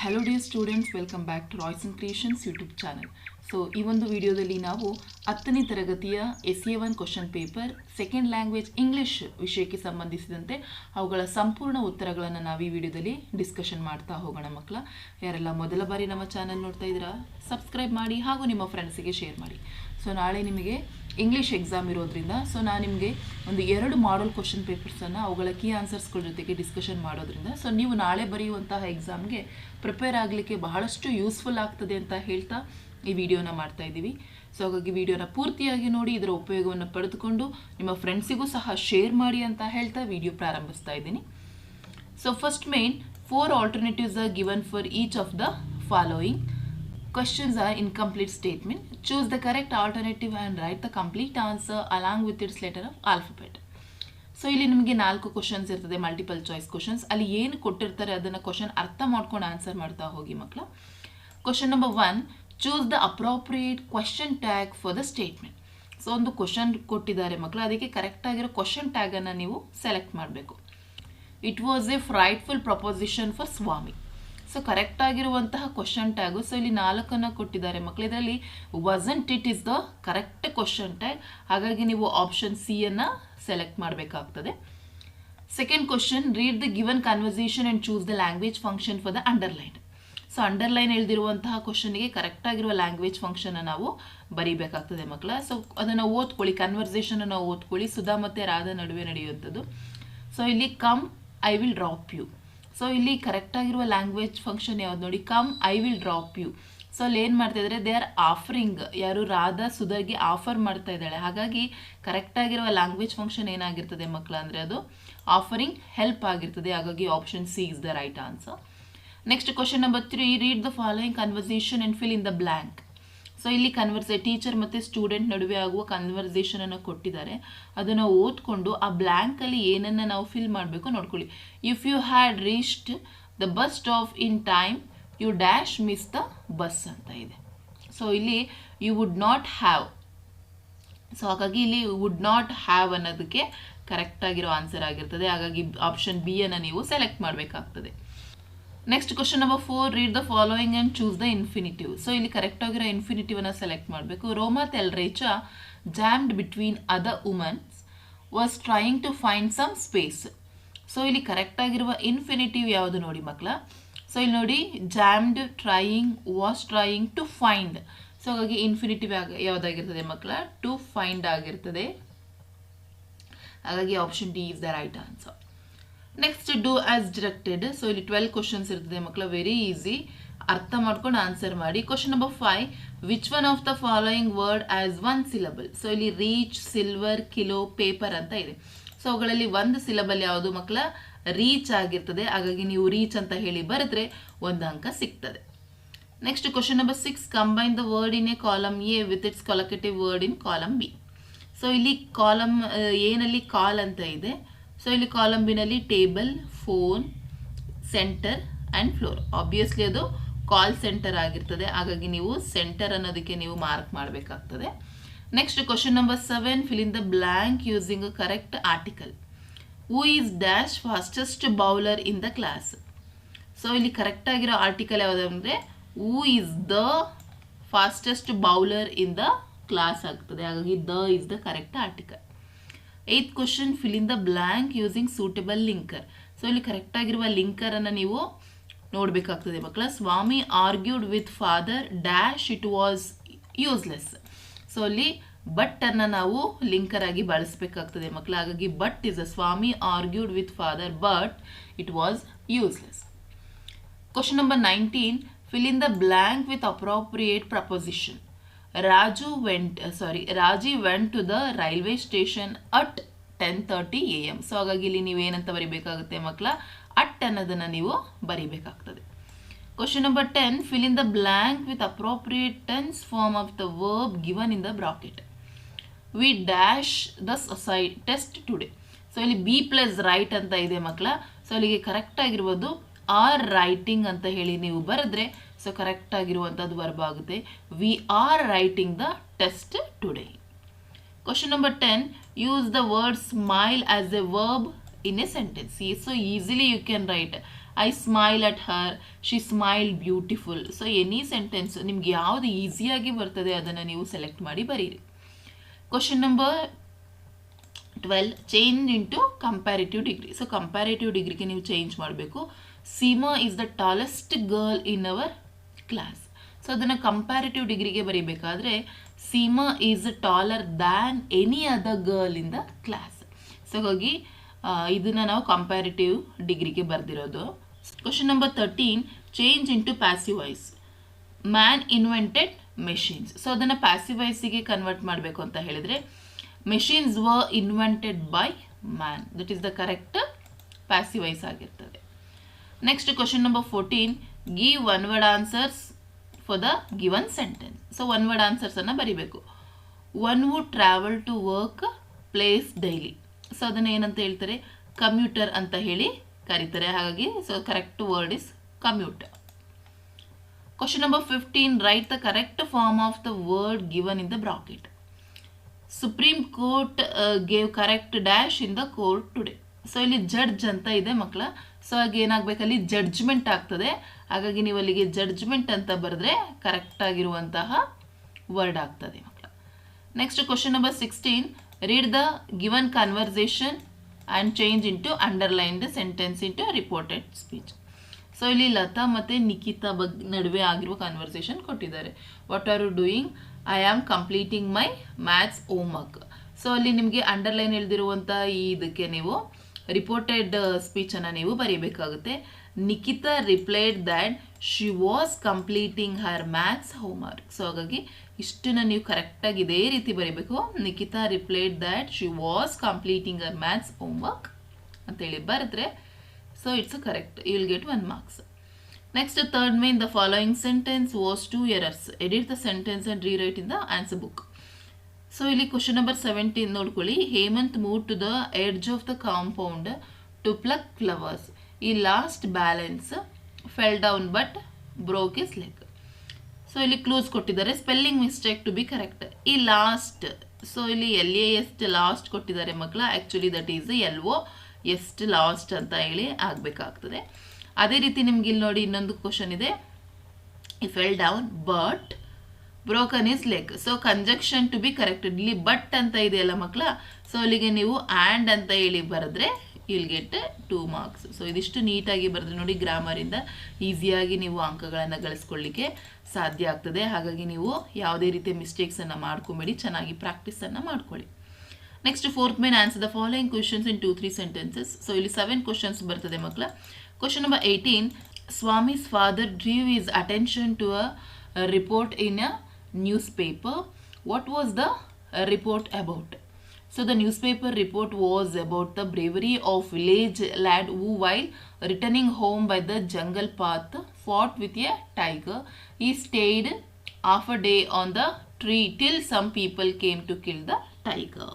Hello dear students, welcome back to Royce and creations YouTube channel. So ಈ ಒಂದು ವಿಡಿಯೋದಲ್ಲಿ ನಾವು 10ನೇ ತರಗತಿಯ SEA1 question paper second language English ವಿಷಯಕ್ಕೆ ಸಂಬಂಧಿಸಿದಂತೆ ಅವುಗಳ ಸಂಪೂರ್ಣ ಉತ್ತರಗಳನ್ನು ನಾವು ಈ ವಿಡಿಯೋದಲ್ಲಿ ಡಿಸ್ಕಷನ್ ಮಾಡ್ತಾ ಹೋಗೋಣ. ಮಕ್ಕಳ ಯಾರೆಲ್ಲ ಮೊದಲ ಬಾರಿ ನಮ್ಮ ಚಾನಲ್ ನೋಡ್ತಾ ಇದ್ದೀರಾ, ಸಬ್ಸ್ಕ್ರೈಬ್ ಮಾಡಿ ಹಾಗೂ ನಿಮ್ಮ ಫ್ರೆಂಡ್ಸಿಗೆ ಶೇರ್ ಮಾಡಿ. ಸೊ ನಾಳೆ ನಿಮಗೆ ಇಂಗ್ಲೀಷ್ ಎಕ್ಸಾಮ್ ಇರೋದ್ರಿಂದ ನಾನು ನಿಮಗೆ ಒಂದು 2 ಮಾಡಲ್ ಕ್ವಶನ್ ಪೇಪರ್ಸನ್ನು ಅವುಗಳ ಕೀ ಆನ್ಸರ್ಸ್ಗಳ ಜೊತೆಗೆ ಡಿಸ್ಕಷನ್ ಮಾಡೋದ್ರಿಂದ ನೀವು ನಾಳೆ ಬರೆಯುವಂತಹ ಎಕ್ಸಾಮ್ಗೆ ಪ್ರಿಪೇರ್ ಆಗಲಿಕ್ಕೆ ಬಹಳಷ್ಟು ಯೂಸ್ಫುಲ್ ಆಗ್ತದೆ ಅಂತ ಹೇಳ್ತಾ ಈ ವಿಡಿಯೋನ ಮಾಡ್ತಾ ಇದ್ದೀವಿ. ಸೊ ಹಾಗಾಗಿ ವಿಡಿಯೋನ ಪೂರ್ತಿಯಾಗಿ ನೋಡಿ, ಇದರ ಉಪಯೋಗವನ್ನು ಪಡೆದುಕೊಂಡು ನಿಮ್ಮ ಫ್ರೆಂಡ್ಸಿಗೂ ಸಹ ಶೇರ್ ಮಾಡಿ ಅಂತ ಹೇಳ್ತಾ ವಿಡಿಯೋ ಪ್ರಾರಂಭಿಸ್ತಾ ಇದ್ದೀನಿ. So first main 4 alternatives are given for each of the following. Questions are incomplete statement. Choose the correct alternative and write the complete answer along with its letter of alphabet. So ಇಲ್ಲಿ ನಿಮಗೆ 4 questions ಇರ್ತದೆ, multiple choice questions. ಅಲ್ಲಿ ಏನು ಕೊಟ್ಟಿರ್ತಾರೆ ಅದನ್ನು question ಅರ್ಥ ಮಾಡ್ಕೊಂಡು answer ಮಾಡ್ತಾ ಹೋಗಿ ಮಕ್ಕಳ. Question number 1, choose the appropriate question tag for the statement. So ಒಂದು ಕ್ವಶನ್ ಕೊಟ್ಟಿದ್ದಾರೆ ಮಕ್ಕಳ, ಅದಕ್ಕೆ ಕರೆಕ್ಟ್ ಆಗಿರೋ ಕ್ವಶನ್ ಟ್ಯಾಗನ್ನು ನೀವು ಸೆಲೆಕ್ಟ್ ಮಾಡಬೇಕು. It was a frightful proposition for Swami. So correct ಆಗಿರುವಂತಹ ಕ್ವಶನ್ ಟ್ಯಾಗು, ಸೊ ಇಲ್ಲಿ 4 ಕೊಟ್ಟಿದ್ದಾರೆ ಮಕ್ಕಳು. ಇದರಲ್ಲಿ wasn't it is the correct question tag. ಹಾಗಾಗಿ ನೀವು ಆಪ್ಷನ್ ಸಿ ಅನ್ನು ಸೆಲೆಕ್ಟ್ ಮಾಡಬೇಕಾಗ್ತದೆ. Second question, read the given conversation and choose the language function for the underline. So underline ಎಳೆದಿರುವಂತಹ ಕ್ವಶನ್ಗೆ ಕರೆಕ್ಟ್ ಆಗಿರುವ ಲ್ಯಾಂಗ್ವೇಜ್ ಫಂಕ್ಷನ್ ನಾವು ಬರೀಬೇಕಾಗ್ತದೆ ಮಕ್ಕಳ. ಸೊ ಅದನ್ನು ಓದ್ಕೊಳ್ಳಿ, ಕನ್ವರ್ಸೇಷನನ್ನು ಓದ್ಕೊಳ್ಳಿ, ಸುಧಾ ಮತ್ತು ರಾಧಾ ನಡುವೆ ನಡೆಯುವಂಥದ್ದು. ಸೊ ಇಲ್ಲಿ come I will drop you. So ಇಲ್ಲಿ ಕರೆಕ್ಟ್ ಆಗಿರುವ ಲ್ಯಾಂಗ್ವೇಜ್ ಫಂಕ್ಷನ್ ಯಾವ್ದು ನೋಡಿ, come I will drop you. So ಅಲ್ಲಿ ಏನು ಮಾಡ್ತಾ ಇದ್ದಾರೆ, ದೇ ಆರ್ ಆಫರಿಂಗ್, ಯಾರು ರಾಧಾ ಸುಧಾಗೆ ಆಫರ್ ಮಾಡ್ತಾ ಇದ್ದಾಳೆ. ಹಾಗಾಗಿ ಕರೆಕ್ಟ್ ಆಗಿರುವ ಲ್ಯಾಂಗ್ವೇಜ್ ಫಂಕ್ಷನ್ ಏನಾಗಿರ್ತದೆ ಮಕ್ಕಳ ಅಂದರೆ ಅದು ಆಫರಿಂಗ್ ಹೆಲ್ಪ್ ಆಗಿರ್ತದೆ. ಹಾಗಾಗಿ option C is the right answer. Next question number 3, read the following conversation and fill in the blank. So ಇಲ್ಲಿ ಟೀಚರ್ ಮತ್ತು ಸ್ಟೂಡೆಂಟ್ ನಡುವೆ ಆಗುವ ಕನ್ವರ್ಸೇಷನನ್ನು ಕೊಟ್ಟಿದ್ದಾರೆ, ಅದನ್ನು ಓದ್ಕೊಂಡು ಆ ಬ್ಲ್ಯಾಂಕಲ್ಲಿ ಏನನ್ನು ನಾವು ಫಿಲ್ ಮಾಡಬೇಕು ನೋಡ್ಕೊಳ್ಳಿ. If you had reached the bus stop in time you dash miss the bus ಅಂತ ಇದೆ. ಸೊ ಇಲ್ಲಿ you would not have. So ಹಾಗಾಗಿ ಇಲ್ಲಿ ವುಡ್ ನಾಟ್ ಹ್ಯಾವ್ ಅನ್ನೋದಕ್ಕೆ ಕರೆಕ್ಟ್ ಆಗಿರೋ ಆನ್ಸರ್ ಆಗಿರ್ತದೆ. ಹಾಗಾಗಿ ಆಪ್ಷನ್ ಬಿ ಅನ್ನು ನೀವು ಸೆಲೆಕ್ಟ್ ಮಾಡಬೇಕಾಗ್ತದೆ. Next question number 4, read the following and choose the infinitive. So ಇಲ್ಲಿ ಕರೆಕ್ಟ್ ಆಗಿರೋ ಇನ್ಫಿನಿಟಿವನ್ನು ಸೆಲೆಕ್ಟ್ ಮಾಡಬೇಕು. Roma Talreja jammed between other womans was trying to find some space. So ಇಲ್ಲಿ ಕರೆಕ್ಟ್ ಆಗಿರುವ ಇನ್ಫಿನಿಟಿವ್ ಯಾವುದು ನೋಡಿ ಮಕ್ಕಳ. ಸೊ ಇಲ್ಲಿ ನೋಡಿ, jammed, trying, was trying, to find. So ಹಾಗಾಗಿ ಇನ್ಫಿನಿಟಿವ್ ಯಾವುದಾಗಿರ್ತದೆ ಮಕ್ಕಳ, ಟು ಫೈಂಡ್ ಆಗಿರ್ತದೆ. ಹಾಗಾಗಿ option D is the right answer. Next, do as directed. So ಇಲ್ಲಿ 12 ಕ್ವಶನ್ಸ್ ಇರ್ತದೆ ಮಕ್ಕಳ, ವೆರಿ ಈಸಿ, ಅರ್ಥ ಮಾಡ್ಕೊಂಡು ಆನ್ಸರ್ ಮಾಡಿ. Question number 5, which one of the following word as 1 syllable. So ಇಲ್ಲಿ ರೀಚ್, ಸಿಲ್ವರ್, ಕಿಲೋ, ಪೇಪರ್ ಅಂತ ಇದೆ. ಸೊ ಅವುಗಳಲ್ಲಿ 1 syllable ಯಾವುದು ಮಕ್ಕಳ, ರೀಚ್ ಆಗಿರ್ತದೆ. ಹಾಗಾಗಿ ನೀವು ರೀಚ್ ಅಂತ ಹೇಳಿ ಬರೆದ್ರೆ 1 ಅಂಕ ಸಿಗ್ತದೆ. Next question number 6, combine the word in a column A with its collocative word in column B. So ಇಲ್ಲಿ ಕಾಲಮ್ ಎನಲ್ಲಿ ಕಾಲ್ ಅಂತ ಇದೆ. ಸೊ ಇಲ್ಲಿ ಕಾಲಮ್ ಬಿನಲ್ಲಿ table, phone, centre and floor. Obviously ಅದು ಕಾಲ್ ಸೆಂಟರ್ ಆಗಿರ್ತದೆ. ಹಾಗಾಗಿ ನೀವು ಸೆಂಟರ್ ಅನ್ನೋದಕ್ಕೆ ನೀವು ಮಾರ್ಕ್ ಮಾಡಬೇಕಾಗ್ತದೆ. Next question number 7, fill in the blank using a correct article. Who is dash fastest bowler in the class. So ಇಲ್ಲಿ correct ಆಗಿರೋ article ಯಾವುದು ಅಂದರೆ who is the fastest bowler in the class ಆಗ್ತದೆ. ಹಾಗಾಗಿ the is the correct article. 8th question, fill in the blank using suitable linker. So ಇಲ್ಲಿ correct ಆಗಿರುವ ಲಿಂಕರನ್ನು ನೀವು ನೋಡಬೇಕಾಗ್ತದೆ ಮಕ್ಕಳ. Swami argued with father dash it was useless. So ಅಲ್ಲಿ but ಅನ್ನು ನಾವು ಲಿಂಕರ್ ಆಗಿ ಬಳಸಬೇಕಾಗ್ತದೆ ಮಕ್ಕಳ. ಹಾಗಾಗಿ but is a Swami argued with father but it was useless. Question number 19, fill in the blank with appropriate preposition. Rajiv went to the railway station at 10:30 AM. So ಹಾಗಾಗಿ ಇಲ್ಲಿ ನೀವು ಏನಂತ ಬರಿಬೇಕಾಗುತ್ತೆ ಮಕ್ಕಳ, ಅಟ್ ಅನ್ನೋದನ್ನು ನೀವು ಬರಿಬೇಕಾಗ್ತದೆ. Question number 10, fill in the blank with appropriate tense form of the verb given in the bracket. V dash the test today. So ಇಲ್ಲಿ ಬಿ ಪ್ಲಸ್ ರೈಟ್ ಅಂತ ಇದೆ ಮಕ್ಕಳ. ಸೊ ಅಲ್ಲಿಗೆ ಕರೆಕ್ಟ್ ಆಗಿರ್ಬೋದು ಆರ್ ರೈಟಿಂಗ್ ಅಂತ ಹೇಳಿ ನೀವು ಬರೆದ್ರೆ ಸೊ ಕರೆಕ್ಟ್ ಆಗಿರುವಂಥದ್ದು ವರ್ಬ್ ಆಗುತ್ತೆ. We are writing the test today. Question number 10, use the word smile as A verb in a sentence. See, so easily you can write I smile at her, she smile beautiful. So any sentence ನಿಮ್ಗೆ ಯಾವುದು ಈಸಿಯಾಗಿ ಬರ್ತದೆ ಅದನ್ನು ನೀವು select ಮಾಡಿ ಬರೀರಿ. Question number 12, change into comparative degree. So comparative ಡಿಗ್ರಿಗೆ ನೀವು ಚೇಂಜ್ ಮಾಡಬೇಕು. Seema is the tallest girl in our class. So ಅದನ್ನು ಕಂಪ್ಯಾರಿಟಿವ್ ಡಿಗ್ರಿಗೆ ಬರೀಬೇಕಾದ್ರೆ Seema is taller than any other girl in the class. So ಹಾಗಾಗಿ ಇದನ್ನು ನಾವು ಕಂಪ್ಯಾರಿಟಿವ್ ಡಿಗ್ರಿಗೆ ಬರೆದಿರೋದು. Question number 13, change into passive voice. Man invented machines. So ಅದನ್ನು ಪ್ಯಾಸಿವ್ ವಾಯ್ಸಿಗೆ ಕನ್ವರ್ಟ್ ಮಾಡಬೇಕು ಅಂತ ಹೇಳಿದರೆ machines were invented by man. That is the correct passive voice ಆಗಿರ್ತದೆ. Next question number 14, give one word answers for the given sentence. So one word ಆನ್ಸರ್ಸನ್ನು ಬರಿಬೇಕು. One would travel to work place daily. So ಅದನ್ನು ಏನಂತ ಹೇಳ್ತಾರೆ, commuter ಅಂತ ಹೇಳಿ ಕರೀತಾರೆ. ಹಾಗಾಗಿ so correct word is commuter. Question number 15, write the correct form of the word given in the bracket. Supreme court gave correct dash in the court today. So ಇಲ್ಲಿ judge ಅಂತ ಇದೆ ಮಕ್ಕಳ. ಸೊ ಹಾಗೆ ಏನಾಗಬೇಕಲ್ಲಿ judgment ಆಗ್ತದೆ. ಹಾಗಾಗಿ ನೀವು ಅಲ್ಲಿಗೆ judgment ಅಂತ ಬರೆದ್ರೆ ಕರೆಕ್ಟ್ ಆಗಿರುವಂತಹ ವರ್ಡ್ ಆಗ್ತದೆ ಮಕ್ಕಳ. Next question number 16, read the given conversation and change into underlined sentence into reported speech. So ಇಲ್ಲಿ ಲತಾ ಮತ್ತು ನಿಖಿತಾ ನಡುವೆ ಆಗಿರುವ ಕನ್ವರ್ಸೇಷನ್ ಕೊಟ್ಟಿದ್ದಾರೆ. What are you doing? I am completing my maths homework. So ಅಲ್ಲಿ ನಿಮಗೆ ಅಂಡರ್ಲೈನ್ ಎಳೆದಿರುವಂಥ ಇದಕ್ಕೆ ನೀವು ರಿಪೋರ್ಟೆಡ್ ಸ್ಪೀಚನ್ನು ನೀವು ಬರೀಬೇಕಾಗುತ್ತೆ. Nikhita replied that she was completing her maths homework. So ಹಾಗಾಗಿ ಇಷ್ಟನ್ನು ನೀವು ಕರೆಕ್ಟಾಗಿ ಇದೇ ರೀತಿ ಬರೀಬೇಕು. Nikhita replied that she was completing her maths homework ಅಂತೇಳಿ ಬರೆದ್ರೆ so it's correct. You will get 1 marks. Next, third main, the following sentence was 2 errors. Edit the sentence and rewrite in the answer book. So, ಇಲ್ಲಿ question number 17 ನೋಡ್ಕೊಳ್ಳಿ. Hemant moved to the edge of the compound to pluck flowers. He last balance fell down but broke his leg. So ಇಲ್ಲಿ clues ಕೊಟ್ಟಿದ್ದಾರೆ. Spelling mistake to be correct. He last, so ಇಲ್ಲಿ LAST last ಕೊಟ್ಟಿದ್ದಾರೆ ಮಕ್ಕಳ. Actually that is LOST lost ಅಂತ ಹೇಳಿ ಆಗಬೇಕಾಗ್ತದೆ. ಅದೇ ರೀತಿ ನಿಮ್ಗೆ ಇಲ್ಲಿ ನೋಡಿ ಇನ್ನೊಂದು ಕ್ವಶನ್ ಇದೆ. He fell down but broken his leg. So conjunction to be corrected. ಇಲ್ಲಿ ಬಟ್ ಅಂತ ಇದೆಯಲ್ಲ ಮಕ್ಕಳ. ಸೊ ಅಲ್ಲಿಗೆ ನೀವು ಆ್ಯಂಡ್ ಅಂತ ಹೇಳಿ ಬರೆದ್ರೆ ವಿಲ್ ಗೆಟ್ 2 marks. ಸೊ ಇದಿಷ್ಟು ನೀಟಾಗಿ ಬರೆದ್ರೆ ನೋಡಿ ಗ್ರಾಮರಿಂದ ಈಸಿಯಾಗಿ ನೀವು ಅಂಕಗಳನ್ನು ಗಳಿಸ್ಕೊಳ್ಳಿಕ್ಕೆ ಸಾಧ್ಯ ಆಗ್ತದೆ. ಹಾಗಾಗಿ ನೀವು ಯಾವುದೇ ರೀತಿಯ ಮಿಸ್ಟೇಕ್ಸನ್ನು ಮಾಡ್ಕೊಬೇಡಿ, ಚೆನ್ನಾಗಿ ಪ್ರಾಕ್ಟೀಸನ್ನು ಮಾಡ್ಕೊಳ್ಳಿ. Next fourth main, answer the following questions in 2-3 sentences. So ಇಲ್ಲಿ 7 questions ಬರ್ತದೆ ಮಕ್ಕಳ. Question number 18, Swami's father drew his attention to a report in a newspaper. What was the report about? So the newspaper report was about the bravery of village lad who, while returning home by the jungle path, fought with a tiger. He stayed half a day on the tree till some people came to kill the tiger.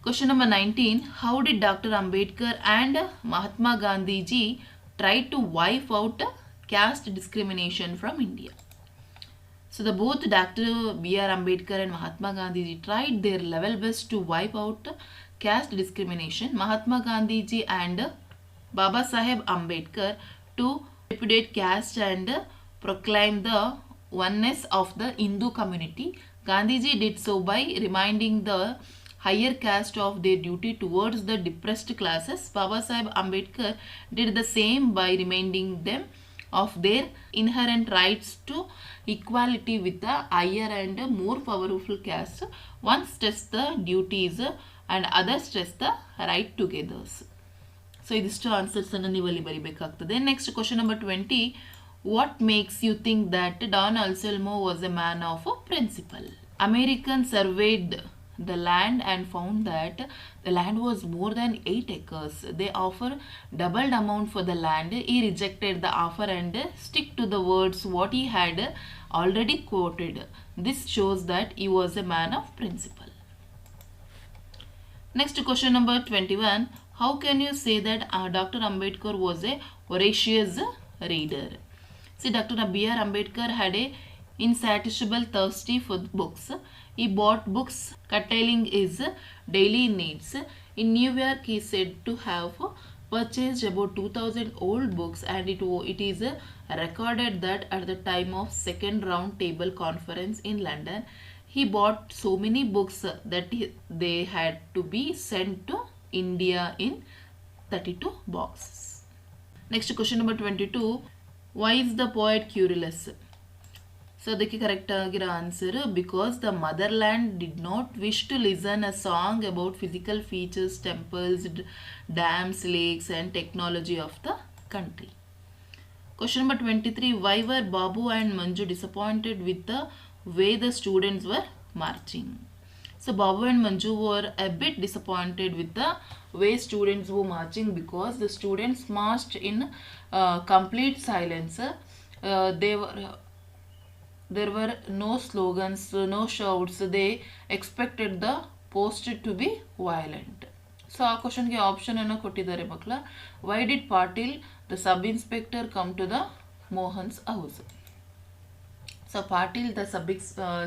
Question number 19, how did Dr. Ambedkar and Mahatma Gandhi ji try to wipe out caste discrimination from India? So the both Dr. B.R. Ambedkar and Mahatma Gandhi ji tried their level best to wipe out caste discrimination. Mahatma Gandhi ji and Baba Saheb Ambedkar to repudiate caste and proclaim the oneness of the Hindu community. Gandhiji did so by reminding the higher caste of their duty towards the depressed classes. Baba Saheb Ambedkar did the same by reminding them of their inherent rights to equality with the higher and more powerful caste. One stressed the duties and other stressed the right together. So idistu answers anna ನೀವು ಅಲ್ಲಿ ಬರಿಬೇಕಾಗ್ತದೆ. Next question number 20, what makes you think that Don Anselmo was a man of principle? American surveyed the land and found that the land was more than 8 acres. They offer doubled amount for the land. He rejected the offer and stick to the words what he had already quoted. This shows that he was a man of principle. Next question number 21, how can you say that Dr. Ambedkar was a voracious reader? See, Dr. B.R. Ambedkar had a insatiable thirsty for books. He bought books, curtailing his daily needs. In New York, he said to have purchased about 2000 old books, and it is recorded that at the time of second round table conference in London, he bought so many books that they had to be sent to India in 32 boxes. Next question number 22. Why is the poet curious? So ಅದಕ್ಕೆ correct ಆಗಿರೋ answer because the motherland did not wish to listen a song about physical features, temples, dams, lakes and technology of the country. Question number 23. Why were Babu and Manju disappointed with the way the students were marching? So Babu and Manju were a bit disappointed with the way students were marching because the students marched in complete silence. There were no slogans, no shouts. They expected the post to be violent. So ಆ ಕ್ವಶನ್ಗೆ option ಅನ್ನು ಕೊಟ್ಟಿದ್ದಾರೆ ಮಕ್ಕಳ. Why did Patil the sub inspector come to the Mohan's house? So Patil, the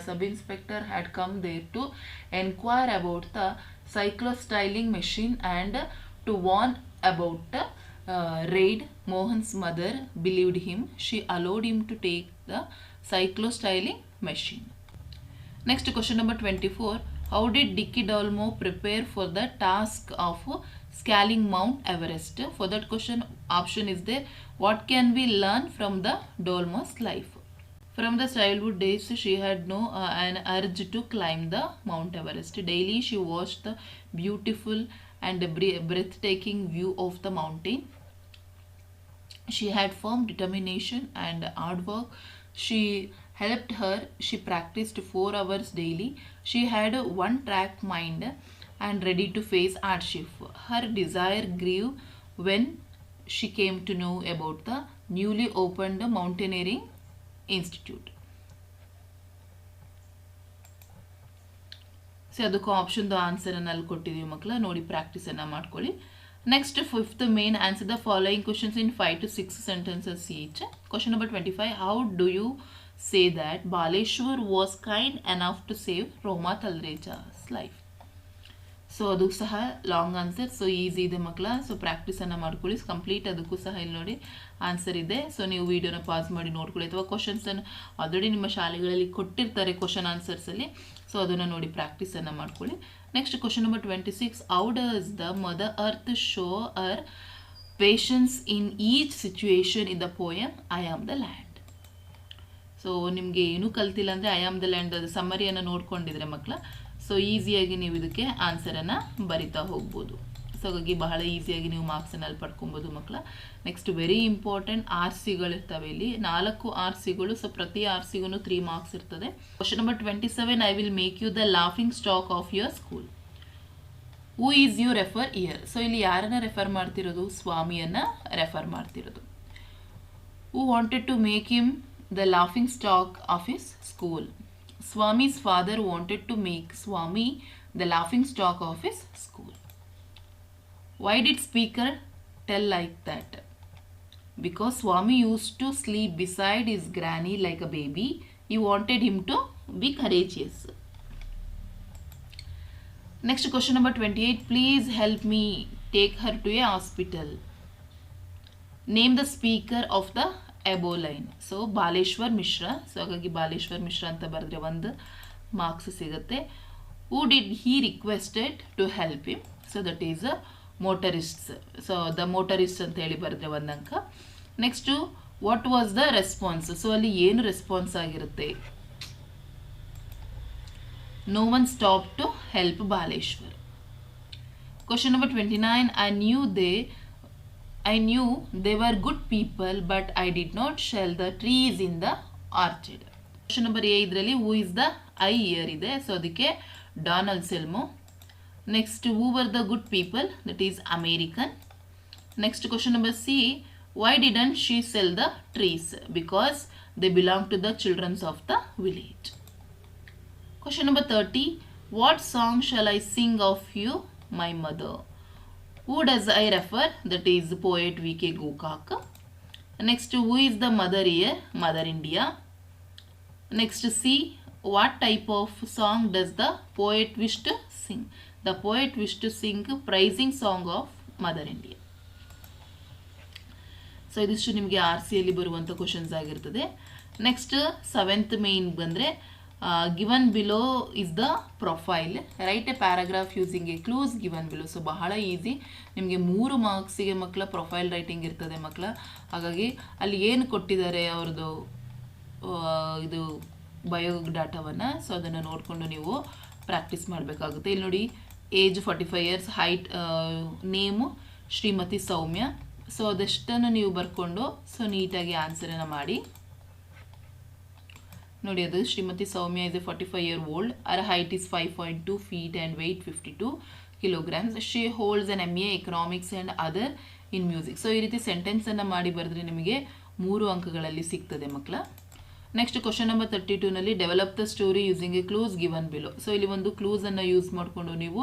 sub-inspector, had come there to inquire about the cyclostyling machine and to warn about the raid. Mohan's mother believed him. She allowed him to take the cyclostyling machine. Next question number 24. How did Dicky Dalmo prepare for the task of scaling Mount Everest? For that question, option is there. What can we learn from the Dalmo's life? From the childhood days, she had an urge to climb the Mount Everest. Daily, she watched the beautiful and breathtaking view of the mountain. She had firm determination and hard work. She practiced 4 hours daily. She had a one-track mind and ready to face hardship. Her desire grew when she came to know about the newly opened mountaineering institute. So ಅದಕ್ಕೂ ಆಪ್ಷನ್ದು ಆನ್ಸರನ್ನು ಅಲ್ಲಿ ಕೊಟ್ಟಿದ್ದೀವಿ ಮಕ್ಕಳ, ನೋಡಿ ಪ್ರಾಕ್ಟೀಸನ್ನು ಮಾಡ್ಕೊಳ್ಳಿ. Next 5th main answer the following questions in 5 to 6 sentences each. Question number 25. How do you say that Baleshwar was kind enough to save Roma Talreja's life? So ಅದು ಸಹ ಲಾಂಗ್ ಆನ್ಸರ್. ಸೊ ಈಸಿ ಇದೆ ಮಕ್ಕಳ. ಸೊ ಪ್ರಾಕ್ಟೀಸನ್ನು ಮಾಡ್ಕೊಳ್ಳಿ ಕಂಪ್ಲೀಟ್. ಅದಕ್ಕೂ ಸಹ ಇಲ್ಲಿ ನೋಡಿ answer ಇದೆ. ಸೊ ನೀವು ವಿಡಿಯೋನ ಪಾಸ್ ಮಾಡಿ ನೋಡ್ಕೊಳ್ಳಿ, ಅಥವಾ ಕ್ವಶನ್ಸನ್ನು ಆಲ್ರೆಡಿ ನಿಮ್ಮ ಶಾಲೆಗಳಲ್ಲಿ ಕೊಟ್ಟಿರ್ತಾರೆ ಕ್ವಶನ್ ಆನ್ಸರ್ಸಲ್ಲಿ. ಸೊ ಅದನ್ನು ನೋಡಿ ಪ್ರಾಕ್ಟೀಸನ್ನು ಮಾಡ್ಕೊಳ್ಳಿ. Next question number 26. How does the mother earth show her patience in each situation in the poem I am the land? So ನಿಮಗೆ ಏನೂ ಕಲ್ತಿಲ್ಲ ಅಂದರೆ ಐ ಆಮ್ ದ ಲ್ಯಾಂಡ್ ಅದು ಸಮ್ಮರಿಯನ್ನು ನೋಡ್ಕೊಂಡಿದ್ರೆ ಮಕ್ಕಳ, ಸೊ ಈಸಿಯಾಗಿ ನೀವು ಇದಕ್ಕೆ ಆನ್ಸರನ್ನು ಬರಿತಾ ಹೋಗ್ಬೋದು. ಸೊ ಹಾಗಾಗಿ ಬಹಳ ಈಸಿಯಾಗಿ ನೀವು ಮಾರ್ಕ್ಸನ್ನು ಅಲ್ಲಿ ಪಡ್ಕೊಬೋದು ಮಕ್ಕಳ. ನೆಕ್ಸ್ಟ್ ವೆರಿ ಇಂಪಾರ್ಟೆಂಟ್ ಆರ್ ಸಿಗಳಿರ್ತವೆ ಇಲ್ಲಿ, 4 ಆರ್ ಸಿಗಳು. ಸೊ ಪ್ರತಿ ಆರ್ ಸಿಗೂ 3 ಮಾರ್ಕ್ಸ್ ಇರ್ತದೆ. Question number 27. I will make you the laughing stock of your school. Who is you refer here? So ಇಲ್ಲಿ ಯಾರನ್ನು ರೆಫರ್ ಮಾಡ್ತಿರೋದು? ಸ್ವಾಮಿಯನ್ನು ರೆಫರ್ ಮಾಡ್ತಿರೋದು. Who wanted to make him the laughing stock of his school? Swami's father wanted to make Swami the laughing stock of his school. Why did speaker tell like that? Because Swami used to sleep beside his granny like a baby. He wanted him to be courageous. Next question number 28. Please help me take her to a hospital. Name the speaker of the above line. So Baleshwar Mishra. So ಹಾಗಾಗಿ ಬಾಲೇಶ್ವರ್ ಮಿಶ್ರಾ ಅಂತ ಬರೆದ್ರೆ 1 marks ಸಿಗುತ್ತೆ. Who did he requested to help him? So that is a motorists. So the motorist ಅಂತ ಹೇಳಿ ಬರೆದ್ರೆ 1 ಅಂಕ. Next what was the response? So ಅಲ್ಲಿ ಏನು ರೆಸ್ಪಾನ್ಸ್ ಆಗಿರುತ್ತೆ? No one stop to help Baleshwar. Question number 29. I knew they were good people, but I did not shell the trees in the orchard. Question number 8 ಇದರಲ್ಲಿ who is the I here ಇದೆ. So ಅದಕ್ಕೆ Donald Selmo. Next who were the good people? That is American. Next question number C. Why didn't she sell the trees? Because they belong to the children of the village. Question number 30. What song shall I sing of you, my mother? Who does I refer? That is poet V.K. Gokak. Next, who is the mother here? Mother India. Next, C. What type of song does the poet wish to sing? The poet wished to sing praising song of Mother India. So ಇದಿಷ್ಟು ನಿಮಗೆ RCಯಲ್ಲಿ ಬರುವಂಥ questions ಆಗಿರ್ತದೆ. Next 7th main ಬಂದರೆ given below is the profile, right A paragraph using a clues given below. So ಬಹಳ easy, ನಿಮಗೆ 3 ಮಾರ್ಕ್ಸಿಗೆ ಮಕ್ಕಳ profile writing ಇರ್ತದೆ ಮಕ್ಕಳ. ಹಾಗಾಗಿ ಅಲ್ಲಿ ಏನು ಕೊಟ್ಟಿದ್ದಾರೆ ಅವ್ರದ್ದು ಇದು ಬಯೋಡಾಟಾವನ್ನು, ಸೊ ಅದನ್ನು ನೋಡಿಕೊಂಡು ನೀವು ಪ್ರಾಕ್ಟೀಸ್ ಮಾಡಬೇಕಾಗುತ್ತೆ. ಇಲ್ಲಿ ನೋಡಿ, age 45 years, height, name Shrimati Soumya. So ಅದಷ್ಟನ್ನು ನೀವು ಬರ್ಕೊಂಡು ಸೊ ನೀಟಾಗಿ ಆನ್ಸರನ್ನು ಮಾಡಿ. ನೋಡಿ, ಅದು Shrimati Soumya is a 45-year-old. Her height is 5.2 feet and weight 52 kilograms. She holds an MA economics and other in music. So ಈ ರೀತಿ ಸೆಂಟೆನ್ಸನ್ನು ಮಾಡಿ ಬರೆದ್ರೆ ನಿಮಗೆ 3 ಅಂಕಗಳಲ್ಲಿ ಸಿಗ್ತದೆ ಮಕ್ಕಳ. ನೆಕ್ಸ್ಟ್ ಕ್ವಶನ್ ನಂಬರ್ 32ನಲ್ಲಿ develop the story using a clues given below. So ಇಲ್ಲಿ ಒಂದು ಕ್ಲೂಸನ್ನು ಯೂಸ್ ಮಾಡಿಕೊಂಡು ನೀವು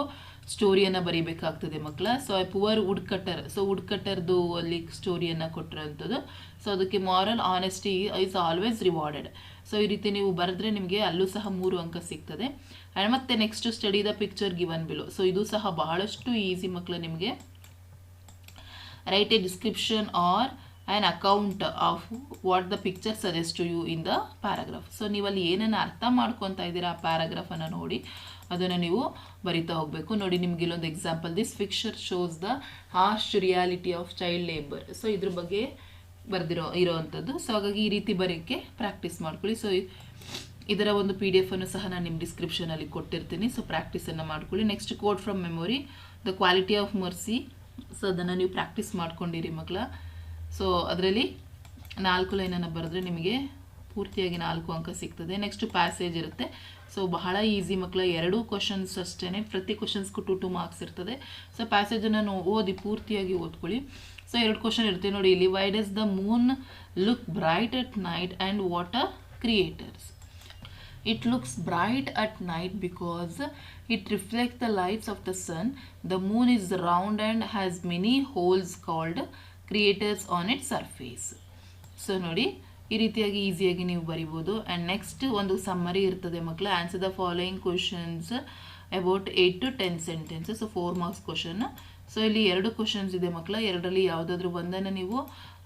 ಸ್ಟೋರಿಯನ್ನು ಬರೀಬೇಕಾಗ್ತದೆ ಮಕ್ಕಳ. So poor wood cutter, so wood ಕಟ್ಟರ್ದು ಅಲ್ಲಿ ಸ್ಟೋರಿಯನ್ನು ಕೊಟ್ಟಿರೋಂಥದ್ದು. ಸೊ ಅದಕ್ಕೆ moral honesty is always rewarded. So ಈ ರೀತಿ ನೀವು ಬರೆದ್ರೆ ನಿಮಗೆ ಅಲ್ಲೂ ಸಹ 3 ಅಂಕ ಸಿಗ್ತದೆ. ಆ್ಯಂಡ್ ಮತ್ತೆ next study the picture given below. So ಇದು ಸಹ ಬಹಳಷ್ಟು ಈಸಿ ಮಕ್ಕಳ. ನಿಮಗೆ write a description or an account of what the picture suggest to you in the paragraph. So ನೀವಲ್ಲಿ ಏನನ್ನು ಅರ್ಥ ಮಾಡ್ಕೊತಾ ಇದ್ದೀರಾ ಆ ಪ್ಯಾರಾಗ್ರಾಫನ್ನು ನೋಡಿ ಅದನ್ನು ನೀವು ಬರಿತಾ ಹೋಗಬೇಕು. ನೋಡಿ, ನಿಮ್ಗೆ ಇಲ್ಲೊಂದು example, this picture shows the harsh reality of child labour. So ಇದ್ರ ಬಗ್ಗೆ ಇರೋವಂಥದ್ದು. ಸೊ ಹಾಗಾಗಿ ಈ ರೀತಿ ಬರೋಕ್ಕೆ ಪ್ರಾಕ್ಟೀಸ್ ಮಾಡ್ಕೊಳ್ಳಿ. ಸೊ ಇದರ ಒಂದು PDF ಅನ್ನು ಸಹ ನಾನು ನಿಮ್ಮ ಡಿಸ್ಕ್ರಿಪ್ಷನಲ್ಲಿ ಕೊಟ್ಟಿರ್ತೀನಿ. ಸೊ ಪ್ರಾಕ್ಟೀಸನ್ನು ಮಾಡ್ಕೊಳ್ಳಿ. Next quote from memory, the quality of mercy. So ಅದನ್ನು ನೀವು ಪ್ರಾಕ್ಟೀಸ್ ಮಾಡ್ಕೊಂಡಿರಿ ಮಕ್ಕಳ. ಸೊ ಅದರಲ್ಲಿ 4 ಲೈನನ್ನು ಬರೆದ್ರೆ ನಿಮಗೆ ಪೂರ್ತಿಯಾಗಿ 4 ಅಂಕ ಸಿಗ್ತದೆ. ನೆಕ್ಸ್ಟ್ ಪ್ಯಾಸೇಜ್ ಇರುತ್ತೆ. ಸೊ ಬಹಳ ಈಸಿ ಮಕ್ಕಳ, 2 ಕ್ವಶನ್ಸ್ ಅಷ್ಟೇ, ಪ್ರತಿ ಕ್ವಶನ್ಸ್ಗೂ 2 ಮಾರ್ಕ್ಸ್ ಇರ್ತದೆ. ಸೊ ಪ್ಯಾಸೇಜನ್ನು ಓದಿ ಪೂರ್ತಿಯಾಗಿ ಓದ್ಕೊಳ್ಳಿ. ಸೊ 2 ಕ್ವಶನ್ ಇರುತ್ತೆ ನೋಡಿ ಇಲ್ಲಿ. Why does the Moon look bright at night and what are creators? It looks bright at night because it reflects the lights of the sun. The moon is round and has many holes called craters on its surface. So ನೋಡಿ, ಈ ರೀತಿಯಾಗಿ ಈಸಿಯಾಗಿ ನೀವು ಬರಿಬೋದು. And next ಒಂದು summary ಇರ್ತದೆ ಮಕ್ಕಳ. Answer the following questions about 8 to 10 sentences. So 4 marks question. So ಇಲ್ಲಿ 2 ಕ್ವಶನ್ಸ್ ಇದೆ ಮಕ್ಕಳ. 2ರಲ್ಲಿ ಯಾವುದಾದ್ರೂ ಒಂದನ್ನು ನೀವು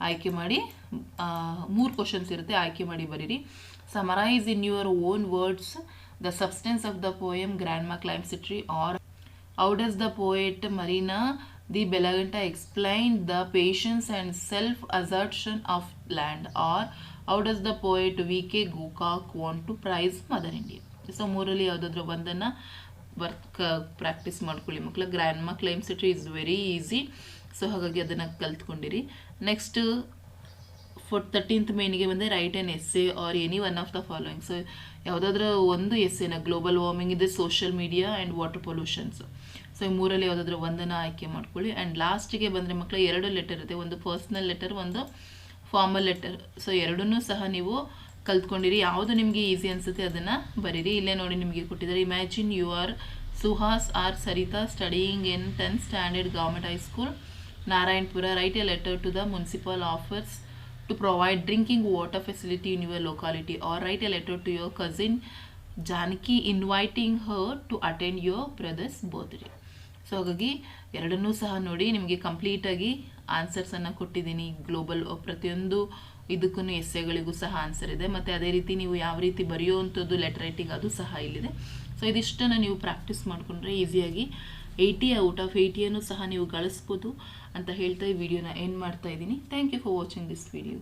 ಆಯ್ಕೆ ಮಾಡಿ, 3 ಕ್ವಶನ್ಸ್ ಇರುತ್ತೆ, ಆಯ್ಕೆ ಮಾಡಿ ಬರೀರಿ. Summarise in your own words the substance of the poem grandma climbs a tree, or how does the poet Marina de Bellagente explain the patience and self assertion of land, or how does the poet VK Gokak want to praise Mother India. So 3ರಲ್ಲಿ ಯಾವುದಾದ್ರೂ ಒಂದನ್ನು practice ಮಾಡ್ಕೊಳ್ಳಿ ಮಕ್ಕಳ. Grandma climbs a tree is very easy. So ಹಾಗಾಗಿ ಅದನ್ನು ಕಲ್ತ್ಕೊಂಡಿರಿ. Next 13th ಮೇನಿಗೆ ಬಂದರೆ right an essay R any one of the following. So ಯಾವುದಾದ್ರೂ ಒಂದು ಎಸ್ಸೆನ, ಗ್ಲೋಬಲ್ ವಾರ್ಮಿಂಗ್ ಇದೆ, social media and water pollutions. So ಈ 3ರಲ್ಲಿ ಯಾವುದಾದ್ರೂ ಒಂದನ್ನು ಆಯ್ಕೆ ಮಾಡ್ಕೊಳ್ಳಿ. ಆ್ಯಂಡ್ ಲಾಸ್ಟಿಗೆ ಬಂದರೆ ಮಕ್ಕಳ 2 ಲೆಟರ್ ಇರುತ್ತೆ, ಒಂದು ಪರ್ಸ್ನಲ್ ಲೆಟರ್, ಒಂದು ಫಾರ್ಮಲ್ ಲೆಟರ್. ಸೊ ಎರಡನ್ನೂ ಸಹ ನೀವು ಕಲ್ತ್ಕೊಂಡಿರಿ. ಯಾವುದು ನಿಮಗೆ ಈಸಿ ಅನಿಸುತ್ತೆ ಅದನ್ನು ಬರೀರಿ. ಇಲ್ಲೇ ನೋಡಿ ನಿಮಗೆ ಕೊಟ್ಟಿದ್ದಾರೆ. Imagine you are Suhas or Sarita studying in 10th standard government high school Narayanapura. Write a letter to the municipal officers to provide drinking water facility in your locality, or write a letter to your cousin Janaki inviting her to attend your brother's birthday. So ಹಾಗಾಗಿ ಎರಡನ್ನೂ ಸಹ ನೋಡಿ, ನಿಮಗೆ ಕಂಪ್ಲೀಟಾಗಿ ಆನ್ಸರ್ಸನ್ನು ಕೊಟ್ಟಿದ್ದೀನಿ. Global ಪ್ರತಿಯೊಂದು ಇದಕ್ಕೂ ಎಸ್ಸೆಗಳಿಗೂ ಸಹ ಆನ್ಸರ್ ಇದೆ. ಮತ್ತು ಅದೇ ರೀತಿ ನೀವು ಯಾವ ರೀತಿ ಬರೆಯುವಂಥದ್ದು ಲೆಟರ್ ರೈಟಿಂಗ್ ಅದು ಸಹ ಇಲ್ಲಿದೆ. ಸೊ ಇದಿಷ್ಟನ್ನು ನೀವು ಪ್ರಾಕ್ಟೀಸ್ ಮಾಡಿಕೊಂಡ್ರೆ ಈಸಿಯಾಗಿ 80 out of 80 ಸಹ ನೀವು ಗಳಿಸ್ಬೋದು ಅಂತ ಹೇಳ್ತಾ ಈ ವಿಡಿಯೋನ ಎಂಡ್ ಮಾಡ್ತಾ ಇದ್ದೀನಿ. Thank you for watching this video.